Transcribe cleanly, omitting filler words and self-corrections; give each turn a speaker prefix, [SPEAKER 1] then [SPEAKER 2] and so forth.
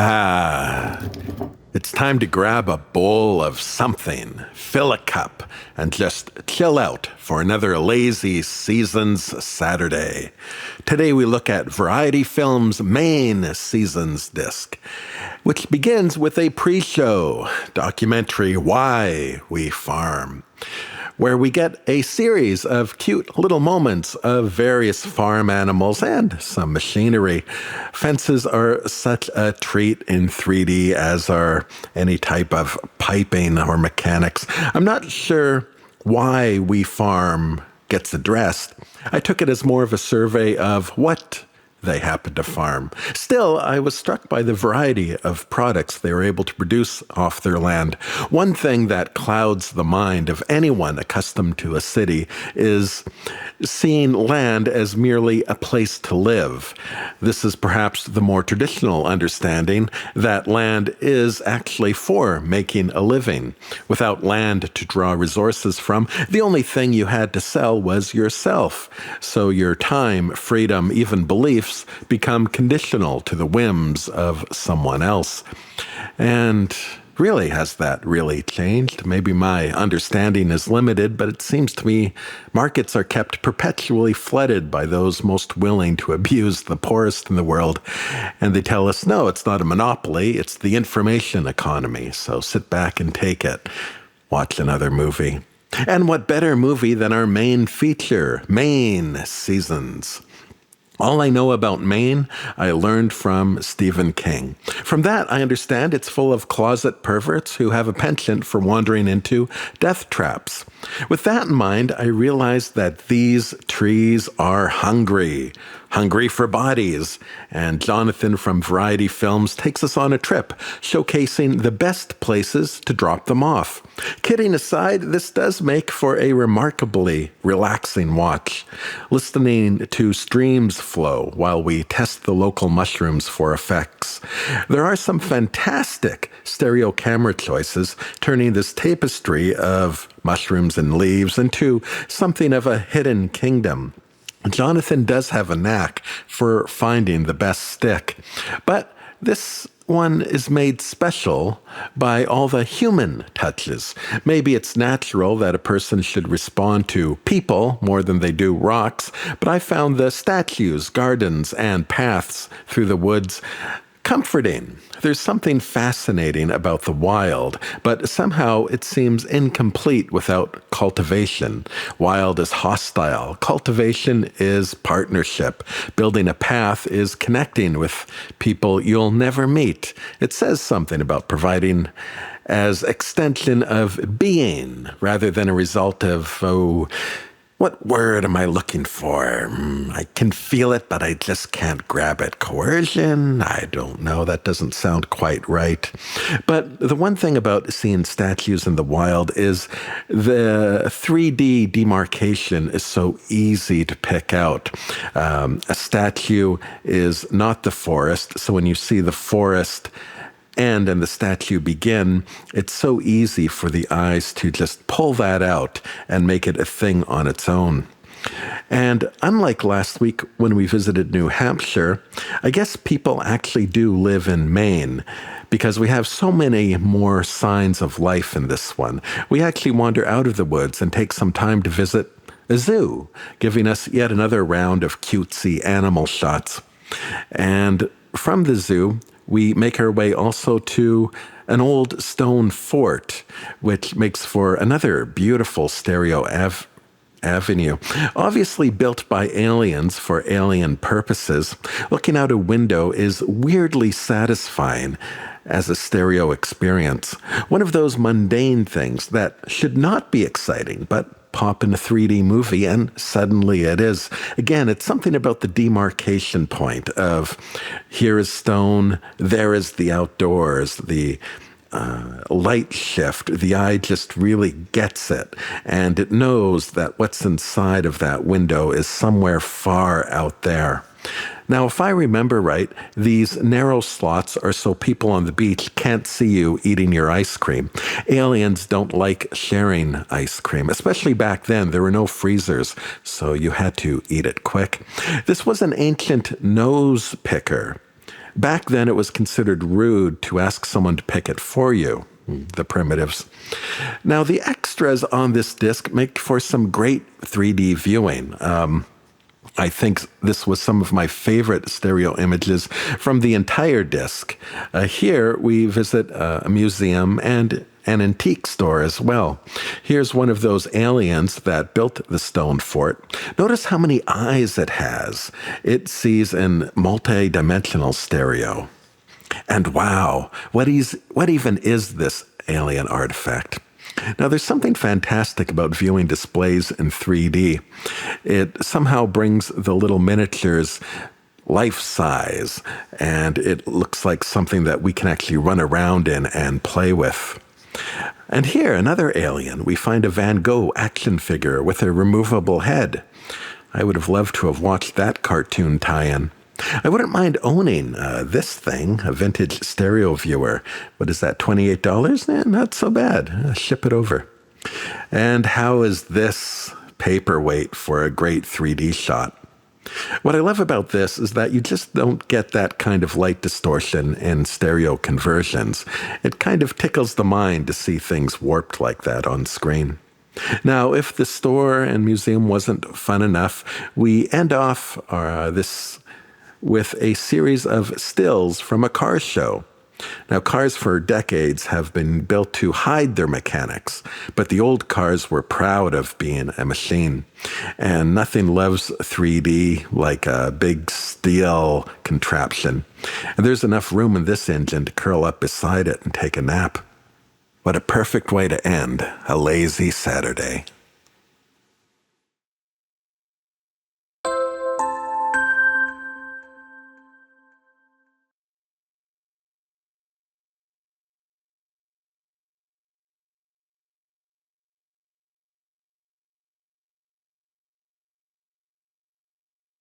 [SPEAKER 1] Ah, it's time to grab a bowl of something, fill a cup, and just chill out for another lazy seasons Saturday. Today we look at Variety Films' Maine Seasons disc, which begins with a pre-show documentary, Why We Farm, where we get a series of cute little moments of various farm animals and some machinery. Fences are such a treat in 3D, as are any type of piping or mechanics. I'm not sure why We Farm gets addressed. I took it as more of a survey of what they happen to farm. Still, I was struck by the variety of products they were able to produce off their land. One thing that clouds the mind of anyone accustomed to a city is seeing land as merely a place to live. This is perhaps the more traditional understanding that land is actually for making a living. Without land to draw resources from, the only thing you had to sell was yourself. So your time, freedom, even beliefs become conditional to the whims of someone else. And really, has that really changed? Maybe my understanding is limited, but it seems to me markets are kept perpetually flooded by those most willing to abuse the poorest in the world. And they tell us, no, it's not a monopoly, it's the information economy. So sit back and take it. Watch another movie. And what better movie than our main feature, Maine Seasons? All I know about Maine, I learned from Stephen King. From that, I understand it's full of closet perverts who have a penchant for wandering into death traps. With that in mind, I realized that these trees are hungry for bodies. And Jonathan from Variety Films takes us on a trip, showcasing the best places to drop them off. Kidding aside, this does make for a remarkably relaxing watch. Listening to streams flow while we test the local mushrooms for effects. There are some fantastic stereo camera choices, turning this tapestry of mushrooms and leaves into something of a hidden kingdom. Jonathan does have a knack for finding the best stick, but this one is made special by all the human touches. Maybe it's natural that a person should respond to people more than they do rocks, but I found the statues, gardens, and paths through the woods comforting. There's something fascinating about the wild, but somehow it seems incomplete without cultivation. Wild is hostile. Cultivation is partnership. Building a path is connecting with people you'll never meet. It says something about providing as extension of being rather than a result of, what word am I looking for? I can feel it, but I just can't grab it. Coercion? I don't know. That doesn't sound quite right. But the one thing about seeing statues in the wild is the 3D demarcation is so easy to pick out. A statue is not the forest, so when you see the forest end and the statue begin, it's so easy for the eyes to just pull that out and make it a thing on its own. And unlike last week when we visited New Hampshire, I guess people actually do live in Maine because we have so many more signs of life in this one. We actually wander out of the woods and take some time to visit a zoo, giving us yet another round of cutesy animal shots. And from the zoo, we make our way also to an old stone fort, which makes for another beautiful stereo avenue. Obviously built by aliens for alien purposes, looking out a window is weirdly satisfying as a stereo experience. One of those mundane things that should not be exciting, but pop in a 3D movie and suddenly it is. Again, it's something about the demarcation point of here is stone, there is the outdoors, the light shift. The eye just really gets it, and it knows that what's inside of that window is somewhere far out there. Now, if I remember right, these narrow slots are so people on the beach can't see you eating your ice cream. Aliens don't like sharing ice cream, especially back then. There were no freezers, so you had to eat it quick. This was an ancient nose picker. Back then, it was considered rude to ask someone to pick it for you, the primitives. Now, the extras on this disc make for some great 3D viewing. I think this was some of my favorite stereo images from the entire disc. Here we visit a museum and an antique store as well. Here's one of those aliens that built the stone fort. Notice how many eyes it has. It sees in multi-dimensional stereo. And wow, what even is this alien artifact? Now, there's something fantastic about viewing displays in 3D. It somehow brings the little miniatures life size, and it looks like something that we can actually run around in and play with. And here, another alien. We find a Van Gogh action figure with a removable head. I would have loved to have watched that cartoon tie-in. I wouldn't mind owning this thing, a vintage stereo viewer. What is that, $28? Not so bad. Ship it over. And how is this paperweight for a great 3D shot? What I love about this is that you just don't get that kind of light distortion in stereo conversions. It kind of tickles the mind to see things warped like that on screen. Now, if the store and museum wasn't fun enough, we end off this with a series of stills from a car show. Now, cars for decades have been built to hide their mechanics, but the old cars were proud of being a machine. And nothing loves 3D like a big steel contraption. And there's enough room in this engine to curl up beside it and take a nap. What a perfect way to end a lazy Saturday.